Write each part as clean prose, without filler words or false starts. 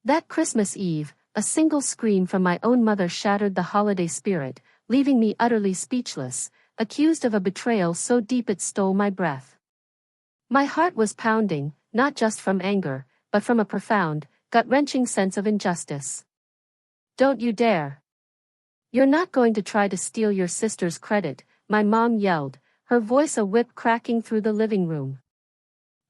That Christmas Eve, a single scream from my own mother shattered the holiday spirit, leaving me utterly speechless, accused of a betrayal so deep it stole my breath. My heart was pounding, not just from anger, but from a profound, gut-wrenching sense of injustice. "Don't you dare. You're not going to try to steal your sister's credit," my mom yelled, her voice a whip cracking through the living room.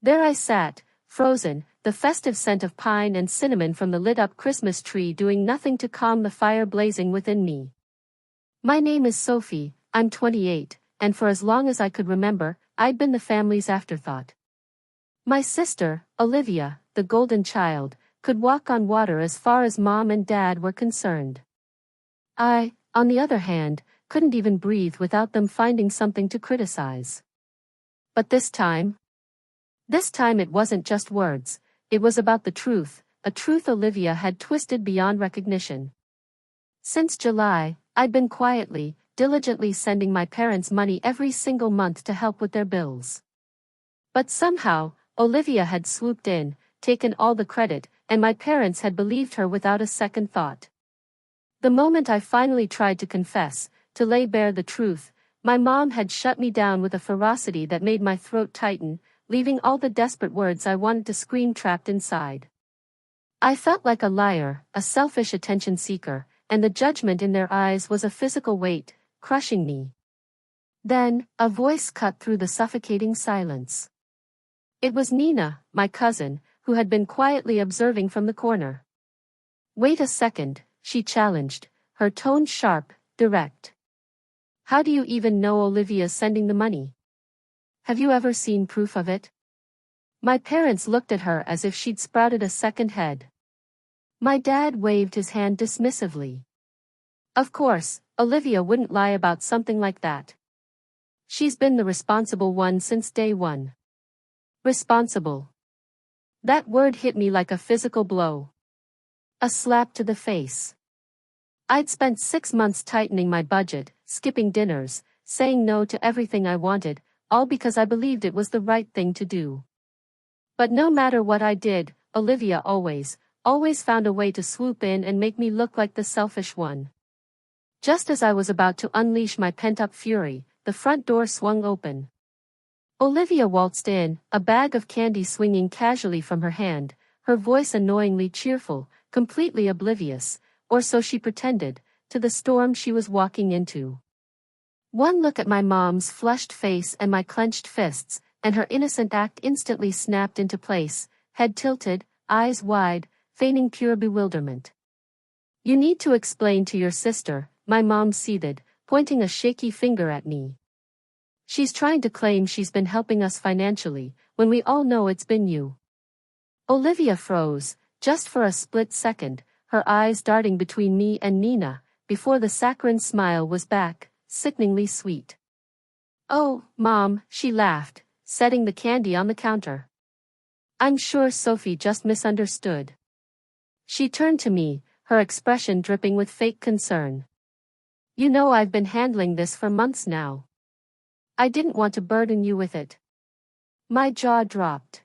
There I sat, frozen, the festive scent of pine and cinnamon from the lit-up Christmas tree doing nothing to calm the fire blazing within me. My name is Sophie, I'm 28, and for as long as I could remember, I'd been the family's afterthought. My sister, Olivia, the golden child, could walk on water as far as Mom and Dad were concerned. I, on the other hand, couldn't even breathe without them finding something to criticize. But this time it wasn't just words, it was about the truth, a truth Olivia had twisted beyond recognition. Since July, I'd been quietly, diligently sending my parents money every single month to help with their bills. But somehow, Olivia had swooped in, taken all the credit, and my parents had believed her without a second thought. The moment I finally tried to confess, to lay bare the truth, my mom had shut me down with a ferocity that made my throat tighten, leaving all the desperate words I wanted to scream trapped inside. I felt like a liar, a selfish attention seeker, and the judgment in their eyes was a physical weight, crushing me. Then, a voice cut through the suffocating silence. It was Nina, my cousin, who had been quietly observing from the corner. "Wait a second," she challenged, her tone sharp, direct. "How do you even know Olivia's sending the money? Have you ever seen proof of it?" My parents looked at her as if she'd sprouted a second head. My dad waved his hand dismissively. "Of course, Olivia wouldn't lie about something like that. She's been the responsible one since day one." Responsible. That word hit me like a physical blow. A slap to the face. I'd spent 6 months tightening my budget, skipping dinners, saying no to everything I wanted, all because I believed it was the right thing to do. But no matter what I did, Olivia always found a way to swoop in and make me look like the selfish one. Just as I was about to unleash my pent-up fury, the front door swung open. Olivia waltzed in, a bag of candy swinging casually from her hand, her voice annoyingly cheerful, completely oblivious, or so she pretended, to the storm she was walking into. One look at my mom's flushed face and my clenched fists, and her innocent act instantly snapped into place, head tilted, eyes wide, feigning pure bewilderment. "You need to explain to your sister," my mom seethed, pointing a shaky finger at me. "She's trying to claim she's been helping us financially, when we all know it's been you." Olivia froze, just for a split second, her eyes darting between me and Nina, before the saccharine smile was back, sickeningly sweet. "Oh, Mom," she laughed, setting the candy on the counter. "I'm sure Sophie just misunderstood." She turned to me, her expression dripping with fake concern. "You know I've been handling this for months now. I didn't want to burden you with it." My jaw dropped.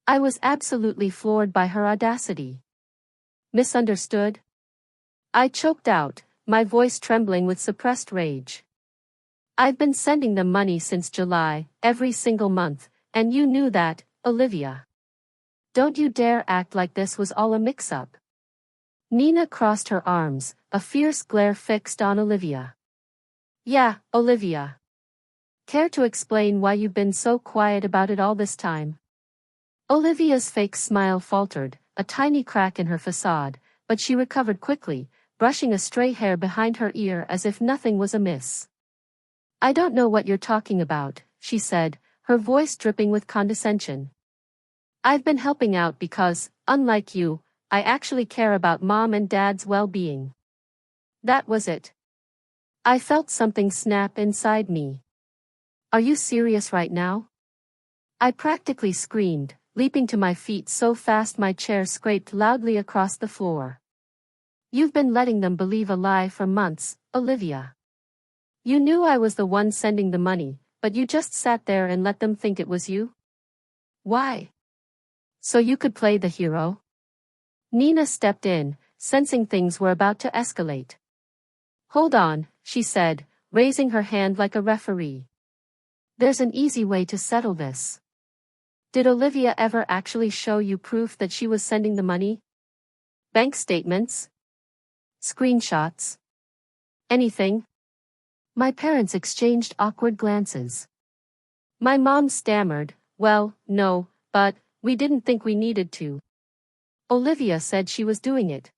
I was absolutely floored by her audacity. "Misunderstood?" I choked out, my voice trembling with suppressed rage. "I've been sending them money since July, every single month, and you knew that, Olivia. Don't you dare act like this was all a mix-up." Nina crossed her arms, a fierce glare fixed on Olivia. "Yeah, Olivia. Care to explain why you've been so quiet about it all this time?" Olivia's fake smile faltered, a tiny crack in her facade, but she recovered quickly, brushing a stray hair behind her ear as if nothing was amiss. "I don't know what you're talking about," she said, her voice dripping with condescension. "I've been helping out because, unlike you, I actually care about Mom and Dad's well-being." That was it. I felt something snap inside me. "Are you serious right now?" I practically screamed, leaping to my feet so fast my chair scraped loudly across the floor. "You've been letting them believe a lie for months, Olivia. You knew I was the one sending the money, but you just sat there and let them think it was you? Why? So you could play the hero?" Nina stepped in, sensing things were about to escalate. "Hold on," she said, raising her hand like a referee. "There's an easy way to settle this. Did Olivia ever actually show you proof that she was sending the money? Bank statements? Screenshots? Anything?" My parents exchanged awkward glances. My mom stammered, "Well, no, but we didn't think we needed to. Olivia said she was doing it."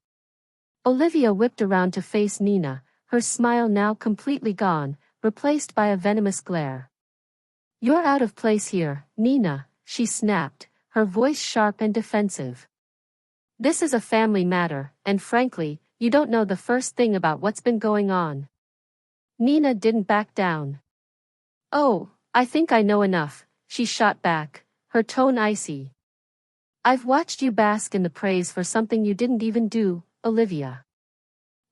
Olivia whipped around to face Nina, her smile now completely gone, replaced by a venomous glare. "You're out of place here, Nina," she snapped, her voice sharp and defensive. "This is a family matter, and frankly, you don't know the first thing about what's been going on." Nina didn't back down. "Oh, I think I know enough," she shot back, her tone icy. "I've watched you bask in the praise for something you didn't even do, Olivia.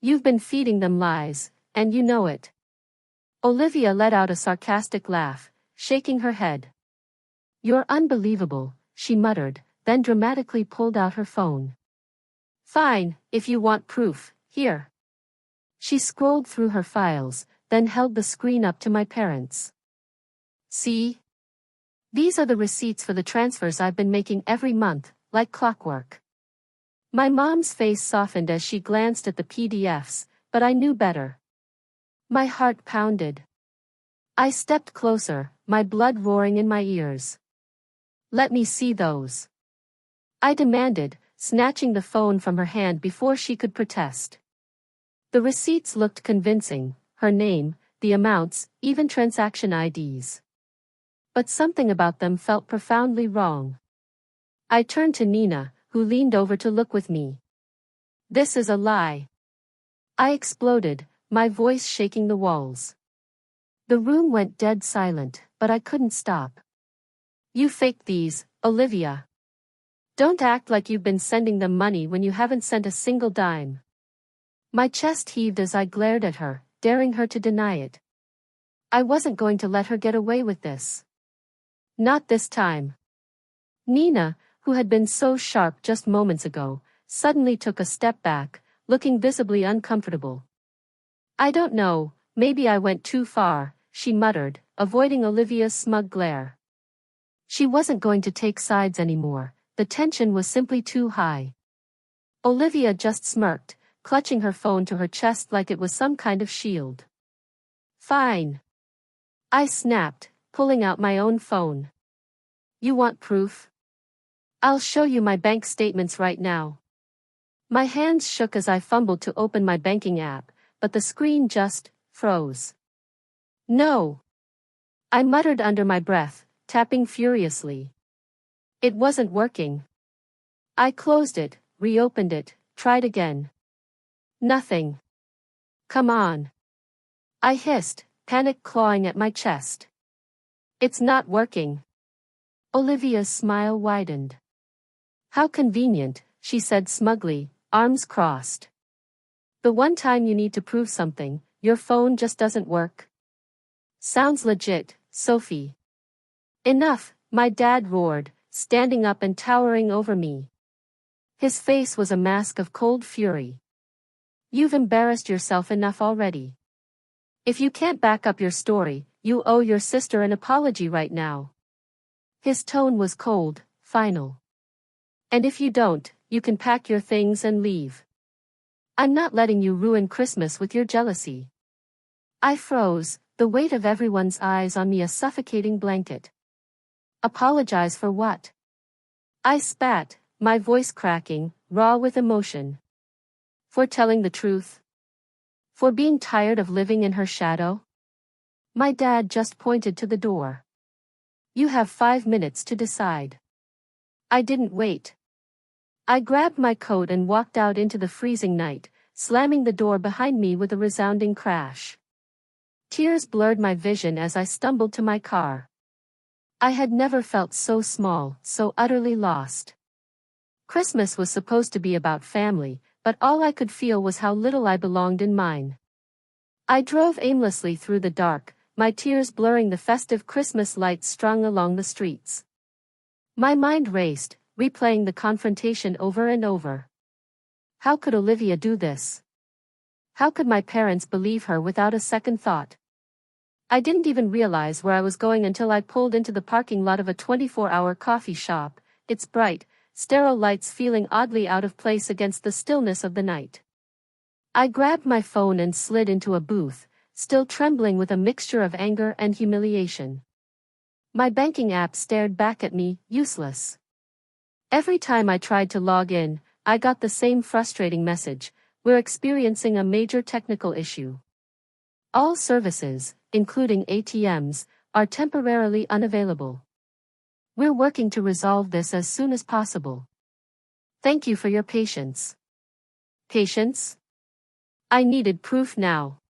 You've been feeding them lies, and you know it." Olivia let out a sarcastic laugh, shaking her head. "You're unbelievable," she muttered, then dramatically pulled out her phone. "Fine, if you want proof, here." She scrolled through her files, then held the screen up to my parents. "See? These are the receipts for the transfers I've been making every month, like clockwork." My mom's face softened as she glanced at the PDFs, but I knew better. My heart pounded. I stepped closer, my blood roaring in my ears. "Let me see those," I demanded, snatching the phone from her hand before she could protest. The receipts looked convincing, her name, the amounts, even transaction IDs. But something about them felt profoundly wrong. I turned to Nina, who leaned over to look with me. "This is a lie," I exploded, my voice shaking the walls. The room went dead silent, but I couldn't stop. "You faked these, Olivia. Don't act like you've been sending them money when you haven't sent a single dime." My chest heaved as I glared at her, daring her to deny it. I wasn't going to let her get away with this. Not this time. Nina, who had been so sharp just moments ago, suddenly took a step back, looking visibly uncomfortable. "I don't know, maybe I went too far," she muttered, avoiding Olivia's smug glare. She wasn't going to take sides anymore, the tension was simply too high. Olivia just smirked, clutching her phone to her chest like it was some kind of shield. "Fine," I snapped, pulling out my own phone. "You want proof? I'll show you my bank statements right now." My hands shook as I fumbled to open my banking app, but the screen just froze. "No," I muttered under my breath, tapping furiously. It wasn't working. I closed it, reopened it, tried again. Nothing. "Come on," I hissed, panic clawing at my chest. "It's not working." Olivia's smile widened. "How convenient," she said smugly, arms crossed. "The one time you need to prove something, your phone just doesn't work." "Sounds legit, Sophie." "Enough," my dad roared, standing up and towering over me. His face was a mask of cold fury. "You've embarrassed yourself enough already. If you can't back up your story, you owe your sister an apology right now." His tone was cold, final. "And if you don't, you can pack your things and leave. I'm not letting you ruin Christmas with your jealousy." I froze, the weight of everyone's eyes on me a suffocating blanket. "Apologize for what?" I spat, my voice cracking, raw with emotion. "For telling the truth? For being tired of living in her shadow?" My dad just pointed to the door. "You have 5 minutes to decide." I didn't wait. I grabbed my coat and walked out into the freezing night, slamming the door behind me with a resounding crash. Tears blurred my vision as I stumbled to my car. I had never felt so small, so utterly lost. Christmas was supposed to be about family, but all I could feel was how little I belonged in mine. I drove aimlessly through the dark, my tears blurring the festive Christmas lights strung along the streets. My mind raced, replaying the confrontation over and over. How could Olivia do this? How could my parents believe her without a second thought? I didn't even realize where I was going until I pulled into the parking lot of a 24-hour coffee shop, its bright, sterile lights feeling oddly out of place against the stillness of the night. I grabbed my phone and slid into a booth, still trembling with a mixture of anger and humiliation. My banking app stared back at me, useless. Every time I tried to log in, I got the same frustrating message: we're experiencing a major technical issue. All services, including ATMs, are temporarily unavailable. We're working to resolve this as soon as possible. Thank you for your patience. Patience? I needed proof now.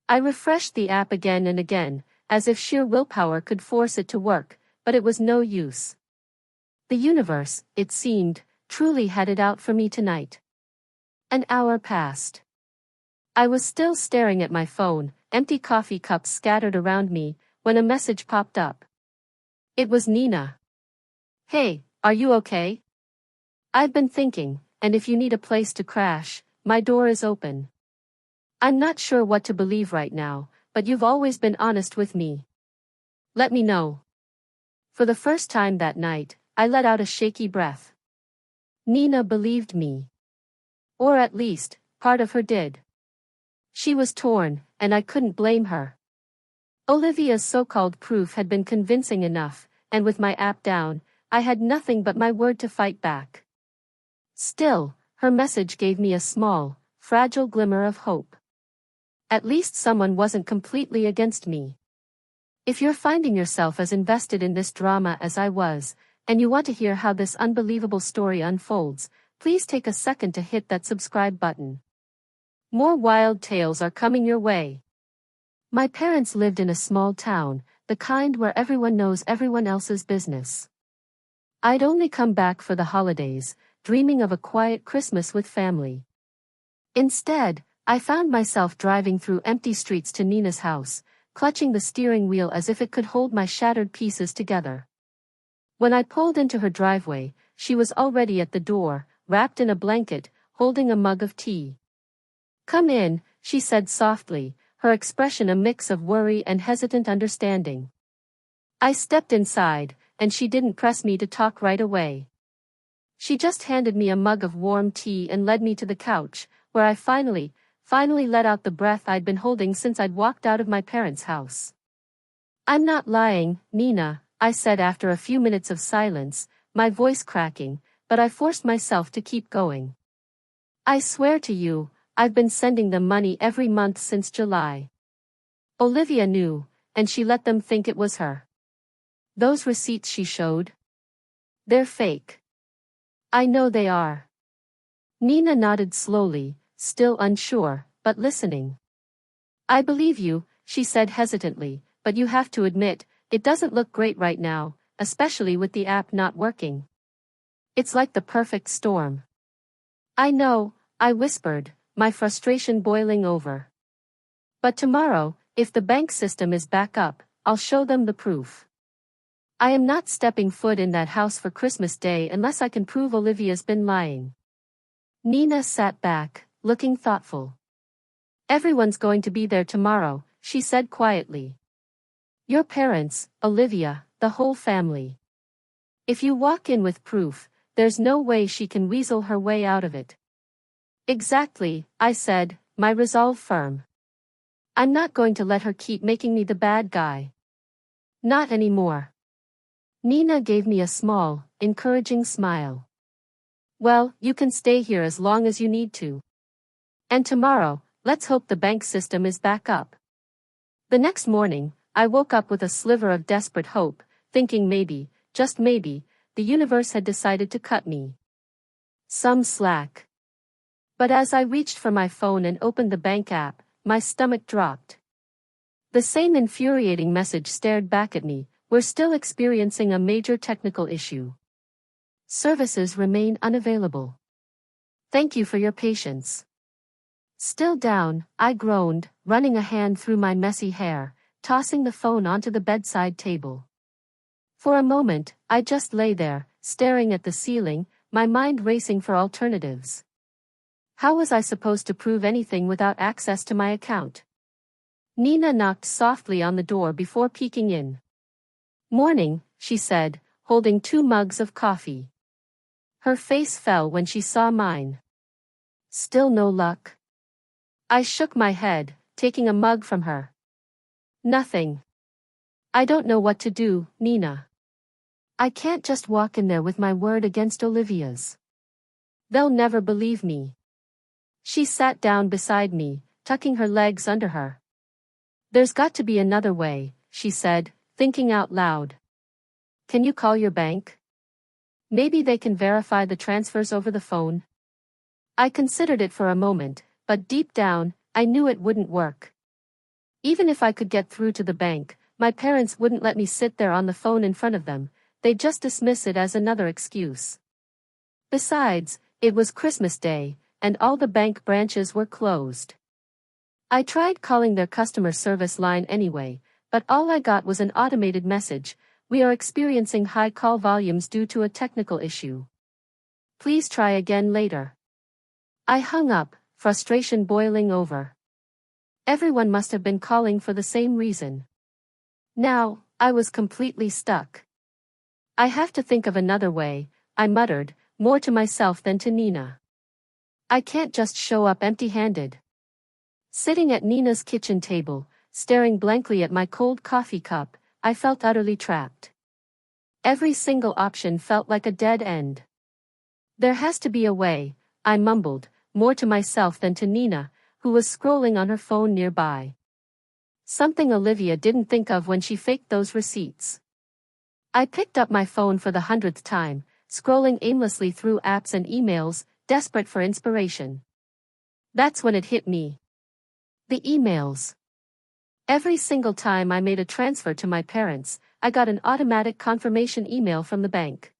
I refreshed the app again and again, as if sheer willpower could force it to work, but it was no use. The universe, it seemed, truly had it out for me tonight. An hour passed. I was still staring at my phone, empty coffee cups scattered around me, when a message popped up. It was Nina. Hey, are you okay? I've been thinking, and if you need a place to crash, my door is open. I'm not sure what to believe right now, but you've always been honest with me. Let me know. For the first time that night, I let out a shaky breath. Nina believed me. Or at least, part of her did. She was torn, and I couldn't blame her. Olivia's so-called proof had been convincing enough, and with my app down, I had nothing but my word to fight back. Still, her message gave me a small, fragile glimmer of hope. At least someone wasn't completely against me. If you're finding yourself as invested in this drama as I was, and you want to hear how this unbelievable story unfolds, please take a second to hit that subscribe button. More wild tales are coming your way. My parents lived in a small town, the kind where everyone knows everyone else's business. I'd only come back for the holidays, dreaming of a quiet Christmas with family. Instead, I found myself driving through empty streets to Nina's house, clutching the steering wheel as if it could hold my shattered pieces together. When I pulled into her driveway, she was already at the door, wrapped in a blanket, holding a mug of tea. "Come in," she said softly, her expression a mix of worry and hesitant understanding. I stepped inside, and she didn't press me to talk right away. She just handed me a mug of warm tea and led me to the couch, where I finally let out the breath I'd been holding since I'd walked out of my parents' house. "I'm not lying, Nina," I said after a few minutes of silence, my voice cracking, but I forced myself to keep going. "I swear to you, I've been sending them money every month since July." Olivia knew, and she let them think it was her. "Those receipts she showed? They're fake." "I know they are." Nina nodded slowly, still unsure, but listening. "I believe you," she said hesitantly, "but you have to admit, it doesn't look great right now, especially with the app not working. It's like the perfect storm." "I know," I whispered, my frustration boiling over. "But tomorrow, if the bank system is back up, I'll show them the proof. I am not stepping foot in that house for Christmas Day unless I can prove Olivia's been lying." Nina sat back, looking thoughtful. "Everyone's going to be there tomorrow," she said quietly. "Your parents, Olivia, the whole family. If you walk in with proof, there's no way she can weasel her way out of it." "Exactly," I said, my resolve firm. "I'm not going to let her keep making me the bad guy. Not anymore." Nina gave me a small, encouraging smile. "Well, you can stay here as long as you need to. And tomorrow, let's hope the bank system is back up." The next morning, I woke up with a sliver of desperate hope, thinking maybe, just maybe, the universe had decided to cut me some slack. But as I reached for my phone and opened the bank app, my stomach dropped. The same infuriating message stared back at me: "We're still experiencing a major technical issue. Services remain unavailable. Thank you for your patience." Still down, I groaned, running a hand through my messy hair, tossing the phone onto the bedside table. For a moment, I just lay there, staring at the ceiling, my mind racing for alternatives. How was I supposed to prove anything without access to my account? Nina knocked softly on the door before peeking in. "Morning," she said, holding 2 mugs of coffee. Her face fell when she saw mine. "Still no luck?" I shook my head, taking a mug from her. "Nothing. I don't know what to do, Nina. I can't just walk in there with my word against Olivia's. They'll never believe me." She sat down beside me, tucking her legs under her. "There's got to be another way," she said, thinking out loud. "Can you call your bank? Maybe they can verify the transfers over the phone." I considered it for a moment, but deep down, I knew it wouldn't work. Even if I could get through to the bank, my parents wouldn't let me sit there on the phone in front of them. They'd just dismiss it as another excuse. Besides, it was Christmas Day, and all the bank branches were closed. I tried calling their customer service line anyway, but all I got was an automated message: "We are experiencing high call volumes due to a technical issue. Please try again later." I hung up, frustration boiling over. Everyone must have been calling for the same reason. Now, I was completely stuck. "I have to think of another way," I muttered, more to myself than to Nina. "I can't just show up empty-handed." Sitting at Nina's kitchen table, staring blankly at my cold coffee cup, I felt utterly trapped. Every single option felt like a dead end. "There has to be a way," I mumbled, more to myself than to Nina, who was scrolling on her phone nearby. Something Olivia didn't think of when she faked those receipts. I picked up my phone for the 100th time, scrolling aimlessly through apps and emails, desperate for inspiration. That's when it hit me. The emails. Every single time I made a transfer to my parents, I got an automatic confirmation email from the bank.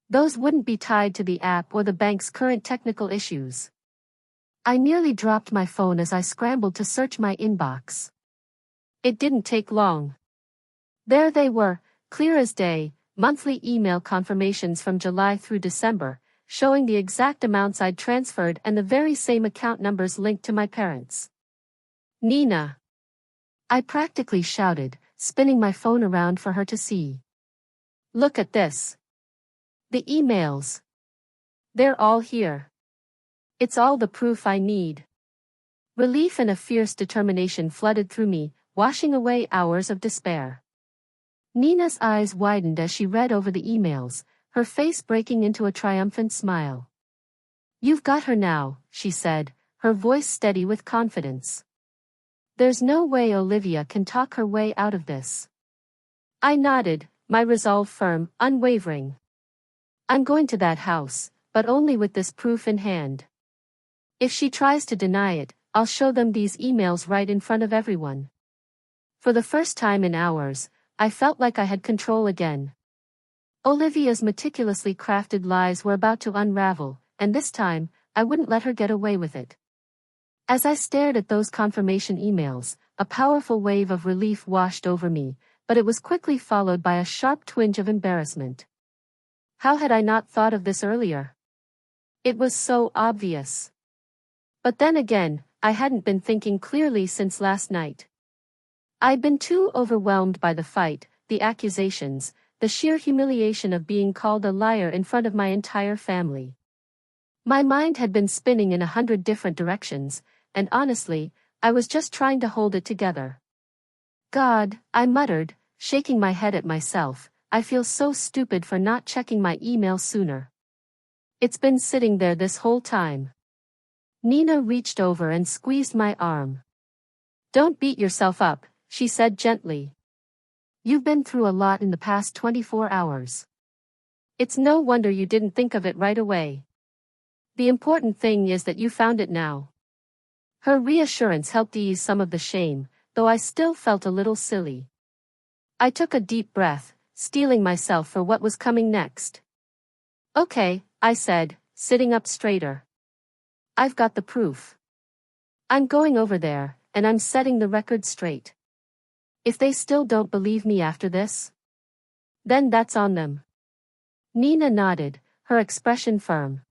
Those wouldn't be tied to the app or the bank's current technical issues. I nearly dropped my phone as I scrambled to search my inbox. It didn't take long. There they were, clear as day, monthly email confirmations from July through December, showing the exact amounts I'd transferred and the very same account numbers linked to my parents. "Nina!" I practically shouted, spinning my phone around for her to see. "Look at this. The emails. They're all here. It's all the proof I need." Relief and a fierce determination flooded through me, washing away hours of despair. Nina's eyes widened as she read over the emails, her face breaking into a triumphant smile. "You've got her now," she said, her voice steady with confidence. "There's no way Olivia can talk her way out of this." I nodded, my resolve firm, unwavering. "I'm going to that house, but only with this proof in hand. If she tries to deny it, I'll show them these emails right in front of everyone." For the first time in hours, I felt like I had control again. Olivia's meticulously crafted lies were about to unravel, and this time, I wouldn't let her get away with it. As I stared at those confirmation emails, a powerful wave of relief washed over me, but it was quickly followed by a sharp twinge of embarrassment. How had I not thought of this earlier? It was so obvious. But then again, I hadn't been thinking clearly since last night. I'd been too overwhelmed by the fight, the accusations, the sheer humiliation of being called a liar in front of my entire family. My mind had been spinning in 100 different directions, and honestly, I was just trying to hold it together. "God," I muttered, shaking my head at myself, "I feel so stupid for not checking my email sooner. It's been sitting there this whole time." Nina reached over and squeezed my arm. "Don't beat yourself up," she said gently. "You've been through a lot in the past 24 hours. It's no wonder you didn't think of it right away. The important thing is that you found it now." Her reassurance helped ease some of the shame, though I still felt a little silly. I took a deep breath, steeling myself for what was coming next. "Okay," I said, sitting up straighter. "I've got the proof. I'm going over there, and I'm setting the record straight. If they still don't believe me after this, then that's on them." Nina nodded, her expression firm.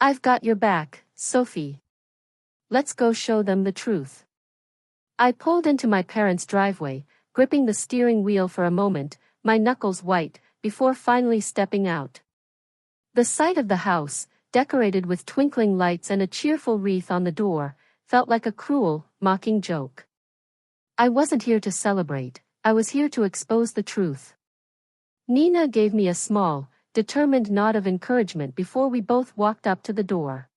"I've got your back," Sophie. Let's go show them the truth. I pulled into my parents' driveway, gripping the steering wheel for a moment, my knuckles white, before finally stepping out. The sight of the house, decorated with twinkling lights and a cheerful wreath on the door, felt like a cruel, mocking joke. I wasn't here to celebrate, I was here to expose the truth. Nina gave me a small, determined nod of encouragement before we both walked up to the door.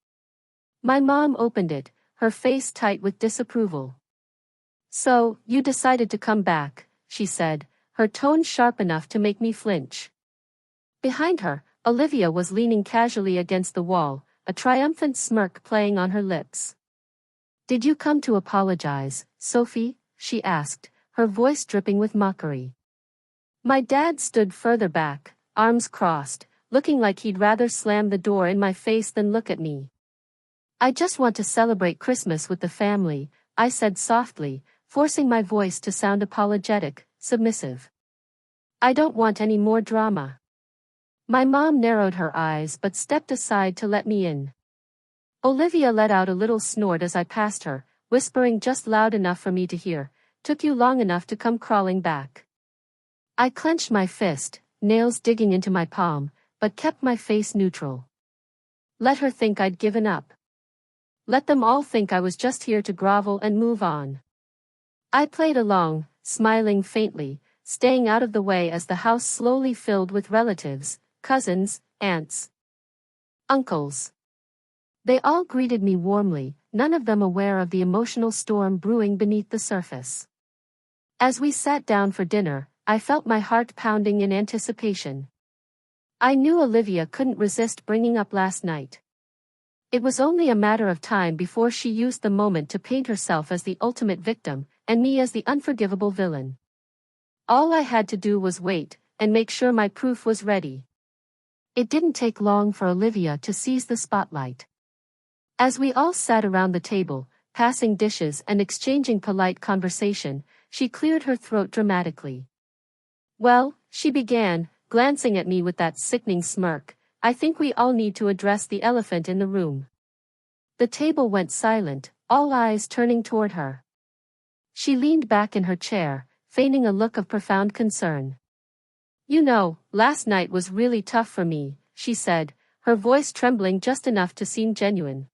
My mom opened it, her face tight with disapproval. "So, you decided to come back," she said, her tone sharp enough to make me flinch. Behind her, Olivia was leaning casually against the wall, a triumphant smirk playing on her lips. "Did you come to apologize, Sophie?" she asked, her voice dripping with mockery. My dad stood further back, arms crossed, looking like he'd rather slam the door in my face than look at me. "I just want to celebrate Christmas with the family," I said softly, forcing my voice to sound apologetic, submissive. "I don't want any more drama." My mom narrowed her eyes but stepped aside to let me in. Olivia let out a little snort as I passed her, whispering just loud enough for me to hear, "Took you long enough to come crawling back." I clenched my fist, nails digging into my palm, but kept my face neutral. Let her think I'd given up. Let them all think I was just here to grovel and move on. I played along, smiling faintly, staying out of the way as the house slowly filled with relatives, cousins, aunts, uncles. They all greeted me warmly, none of them aware of the emotional storm brewing beneath the surface. As we sat down for dinner, I felt my heart pounding in anticipation. I knew Olivia couldn't resist bringing up last night. It was only a matter of time before she used the moment to paint herself as the ultimate victim, and me as the unforgivable villain. All I had to do was wait, and make sure my proof was ready. It didn't take long for Olivia to seize the spotlight. As we all sat around the table, passing dishes and exchanging polite conversation, she cleared her throat dramatically. "Well," she began, glancing at me with that sickening smirk, "I think we all need to address the elephant in the room." The table went silent, all eyes turning toward her. She leaned back in her chair, feigning a look of profound concern. "You know, last night was really tough for me," she said, her voice trembling just enough to seem genuine.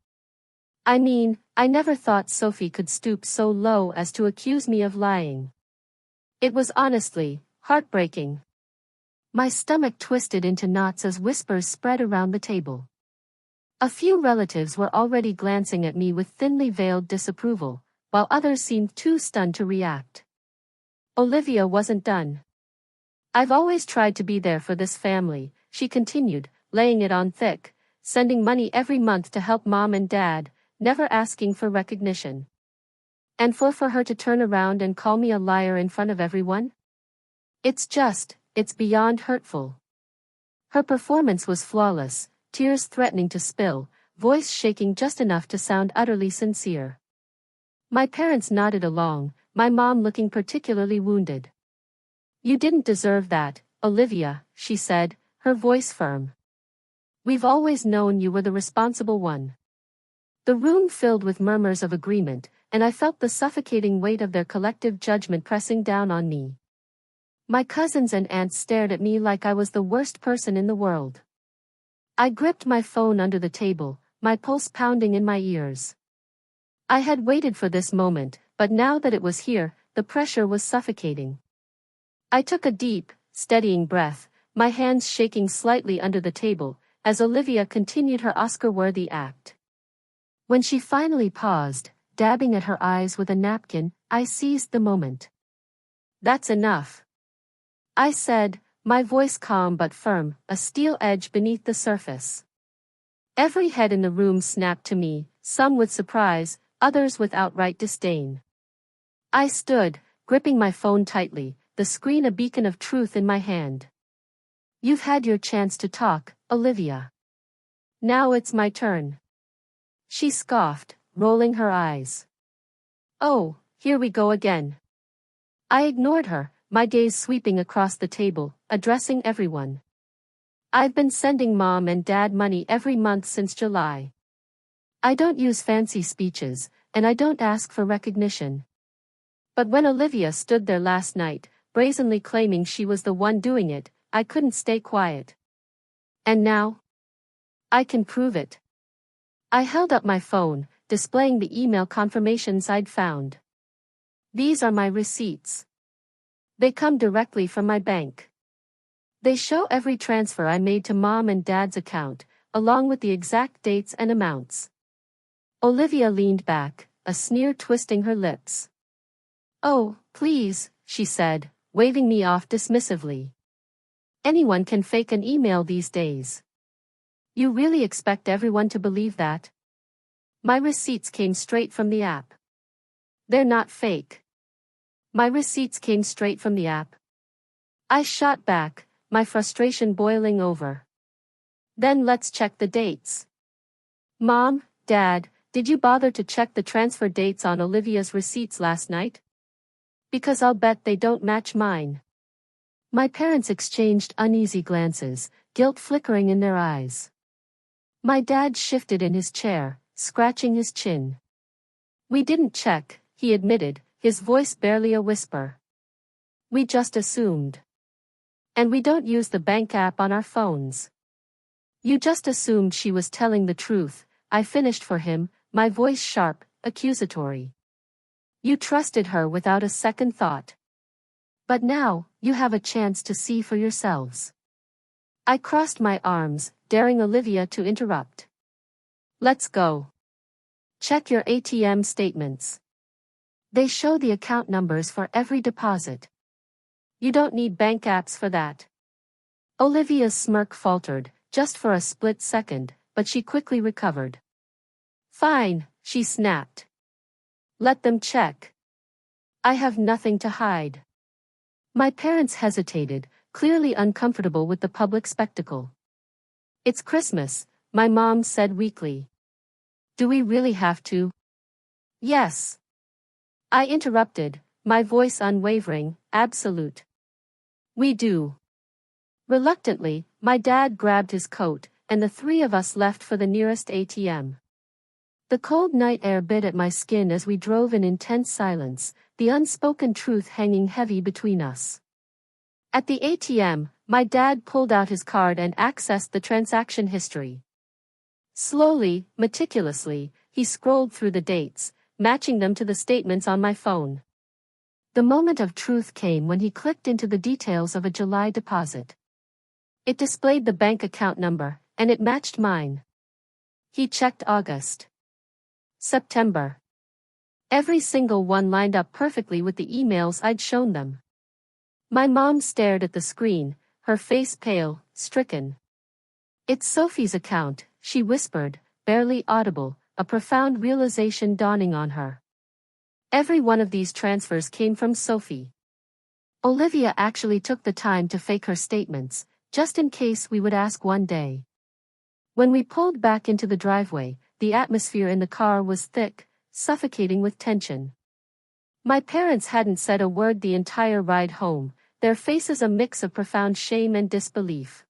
"I mean, I never thought Sophie could stoop so low as to accuse me of lying. It was honestly heartbreaking." My stomach twisted into knots as whispers spread around the table. A few relatives were already glancing at me with thinly veiled disapproval, while others seemed too stunned to react. Olivia wasn't done. "I've always tried to be there for this family," she continued, laying it on thick, "sending money every month to help Mom and Dad, never asking for recognition. And for her to turn around and call me a liar in front of everyone? It's beyond hurtful." Her performance was flawless, tears threatening to spill, voice shaking just enough to sound utterly sincere. My parents nodded along, my mom looking particularly wounded. "You didn't deserve that, Olivia," she said, her voice firm. "We've always known you were the responsible one." The room filled with murmurs of agreement, and I felt the suffocating weight of their collective judgment pressing down on me. My cousins and aunts stared at me like I was the worst person in the world. I gripped my phone under the table, my pulse pounding in my ears. I had waited for this moment, but now that it was here, the pressure was suffocating. I took a deep, steadying breath, my hands shaking slightly under the table, as Olivia continued her Oscar-worthy act. When she finally paused, dabbing at her eyes with a napkin, I seized the moment. "That's enough," I said, my voice calm but firm, a steel edge beneath the surface. Every head in the room snapped to me, some with surprise, others with outright disdain. I stood, gripping my phone tightly, the screen a beacon of truth in my hand. "You've had your chance to talk, Olivia. Now it's my turn." She scoffed, rolling her eyes. "Oh, here we go again." I ignored her, my gaze sweeping across the table, addressing everyone. "I've been sending Mom and Dad money every month since July. I don't use fancy speeches, and I don't ask for recognition. But when Olivia stood there last night, brazenly claiming she was the one doing it, I couldn't stay quiet. And now? I can prove it. I held up my phone, displaying the email confirmations I'd found. These are my receipts. They come directly from my bank. They show every transfer I made to Mom and Dad's account, along with the exact dates and amounts. Olivia leaned back, a sneer twisting her lips. "Oh, please," she said, waving me off dismissively. "Anyone can fake an email these days. You really expect everyone to believe that?" My receipts came straight from the app. They're not fake. My receipts came straight from the app. I shot back, my frustration boiling over. Then let's check the dates. Mom, Dad, did you bother to check the transfer dates on Olivia's receipts last night? Because I'll bet they don't match mine. My parents exchanged uneasy glances, guilt flickering in their eyes. My dad shifted in his chair, scratching his chin. "We didn't check," he admitted, his voice barely a whisper. "We just assumed. And we don't use the bank app on our phones." "You just assumed she was telling the truth," I finished for him, my voice sharp, accusatory. "You trusted her without a second thought. But now, you have a chance to see for yourselves." I crossed my arms, daring Olivia to interrupt. "Let's go. Check your ATM statements. They show the account numbers for every deposit. You don't need bank apps for that." Olivia's smirk faltered, just for a split second, but she quickly recovered. "Fine," she snapped. "Let them check. I have nothing to hide." My parents hesitated, clearly uncomfortable with the public spectacle. "It's Christmas," my mom said weakly. "Do we really have to?" "Yes." I interrupted, my voice unwavering, absolute. "We do." Reluctantly, my dad grabbed his coat, and the three of us left for the nearest ATM. The cold night air bit at my skin as we drove in intense silence, the unspoken truth hanging heavy between us. At the ATM, my dad pulled out his card and accessed the transaction history. Slowly, meticulously, he scrolled through the dates, matching them to the statements on my phone. The moment of truth came when he clicked into the details of a July deposit. It displayed the bank account number, and it matched mine. He checked August. September. Every single one lined up perfectly with the emails I'd shown them. My mom stared at the screen, her face pale, stricken. "It's Sophie's account," she whispered, barely audible, a profound realization dawning on her. Every one of these transfers came from Sophie. Olivia actually took the time to fake her statements, just in case we would ask one day. When we pulled back into the driveway, the atmosphere in the car was thick, suffocating with tension. My parents hadn't said a word the entire ride home, their faces a mix of profound shame and disbelief.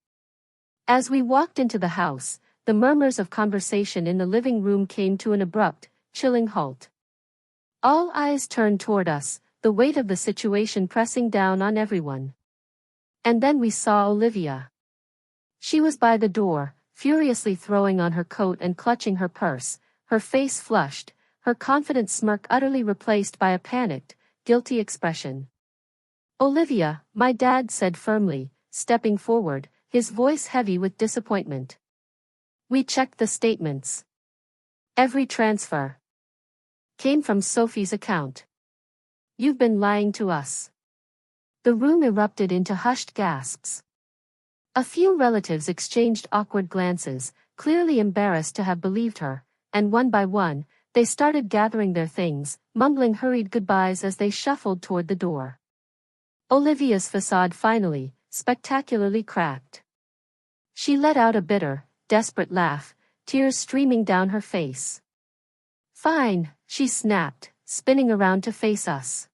As we walked into the house, the murmurs of conversation in the living room came to an abrupt, chilling halt. All eyes turned toward us, the weight of the situation pressing down on everyone. And then we saw Olivia. She was by the door, furiously throwing on her coat and clutching her purse, her face flushed, her confident smirk utterly replaced by a panicked, guilty expression. "Olivia," my dad said firmly, stepping forward, his voice heavy with disappointment. "We checked the statements. Every transfer came from Sophie's account. You've been lying to us." The room erupted into hushed gasps. A few relatives exchanged awkward glances, clearly embarrassed to have believed her, and one by one, they started gathering their things, mumbling hurried goodbyes as they shuffled toward the door. Olivia's facade finally, spectacularly cracked. She let out a bitter, desperate laugh, tears streaming down her face. "Fine," she snapped, spinning around to face us.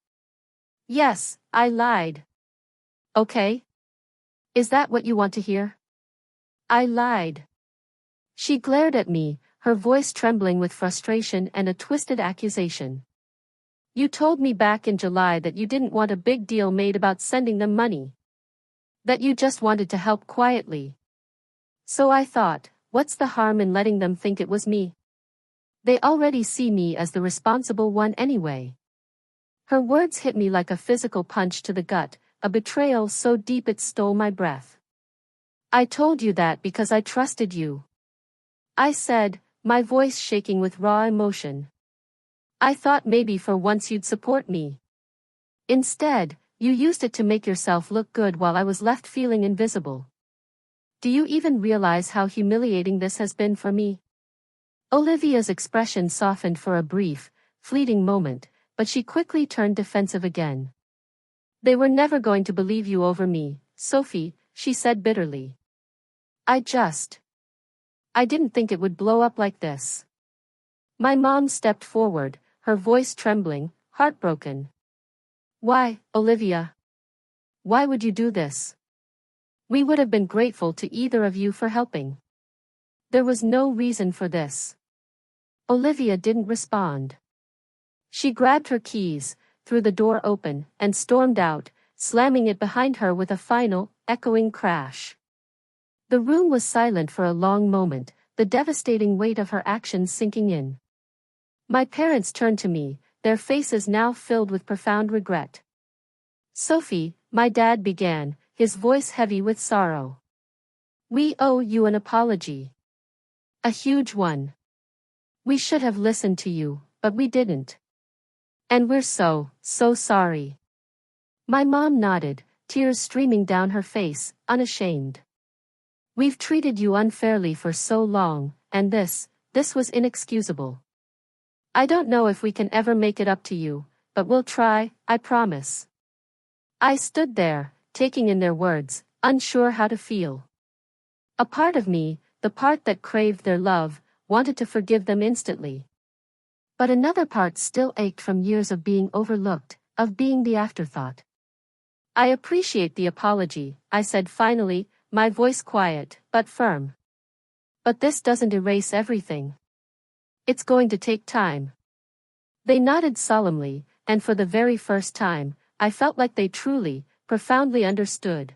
"Yes, I lied. Okay? Is that what you want to hear? I lied." She glared at me, her voice trembling with frustration and a twisted accusation. You told me back in July that you didn't want a big deal made about sending them money. That you just wanted to help quietly. So I thought, what's the harm in letting them think it was me? They already see me as the responsible one anyway. Her words hit me like a physical punch to the gut, a betrayal so deep it stole my breath. I told you that because I trusted you. I said, my voice shaking with raw emotion. I thought maybe for once you'd support me. Instead, you used it to make yourself look good while I was left feeling invisible. Do you even realize how humiliating this has been for me? Olivia's expression softened for a brief, fleeting moment, but she quickly turned defensive again. They were never going to believe you over me, Sophie, she said bitterly. I didn't think it would blow up like this. My mom stepped forward, her voice trembling, heartbroken. Why, Olivia? Why would you do this? We would have been grateful to either of you for helping. There was no reason for this. Olivia didn't respond. She grabbed her keys, threw the door open, and stormed out, slamming it behind her with a final, echoing crash. The room was silent for a long moment, the devastating weight of her actions sinking in. My parents turned to me, their faces now filled with profound regret. Sophie, my dad began, his voice heavy with sorrow. We owe you an apology. A huge one. We should have listened to you, but we didn't. And we're so sorry. My mom nodded, tears streaming down her face, unashamed. We've treated you unfairly for so long, and this was inexcusable. I don't know if we can ever make it up to you, but we'll try, I promise. I stood there, taking in their words, unsure how to feel. A part of me, the part that craved their love, wanted to forgive them instantly. But another part still ached from years of being overlooked, of being the afterthought. I appreciate the apology, I said finally, my voice quiet, but firm. But this doesn't erase everything. It's going to take time. They nodded solemnly, and for the very first time, I felt like they truly, profoundly understood.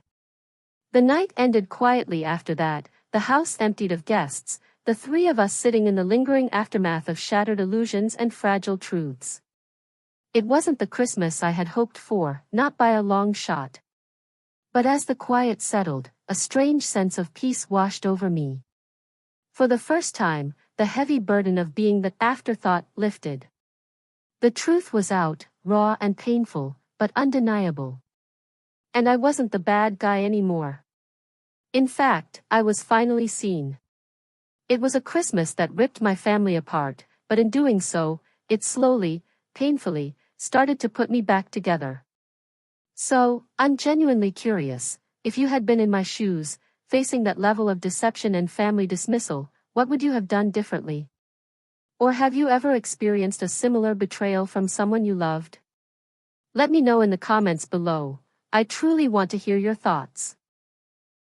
The night ended quietly after that, the house emptied of guests, the three of us sitting in the lingering aftermath of shattered illusions and fragile truths. It wasn't the Christmas I had hoped for, not by a long shot. But as the quiet settled, a strange sense of peace washed over me. For the first time, the heavy burden of being the afterthought lifted. The truth was out, raw and painful, but undeniable. And I wasn't the bad guy anymore. In fact, I was finally seen. It was a Christmas that ripped my family apart, but in doing so, it slowly, painfully, started to put me back together. So, I'm genuinely curious, if you had been in my shoes, facing that level of deception and family dismissal, what would you have done differently? Or have you ever experienced a similar betrayal from someone you loved? Let me know in the comments below. I truly want to hear your thoughts.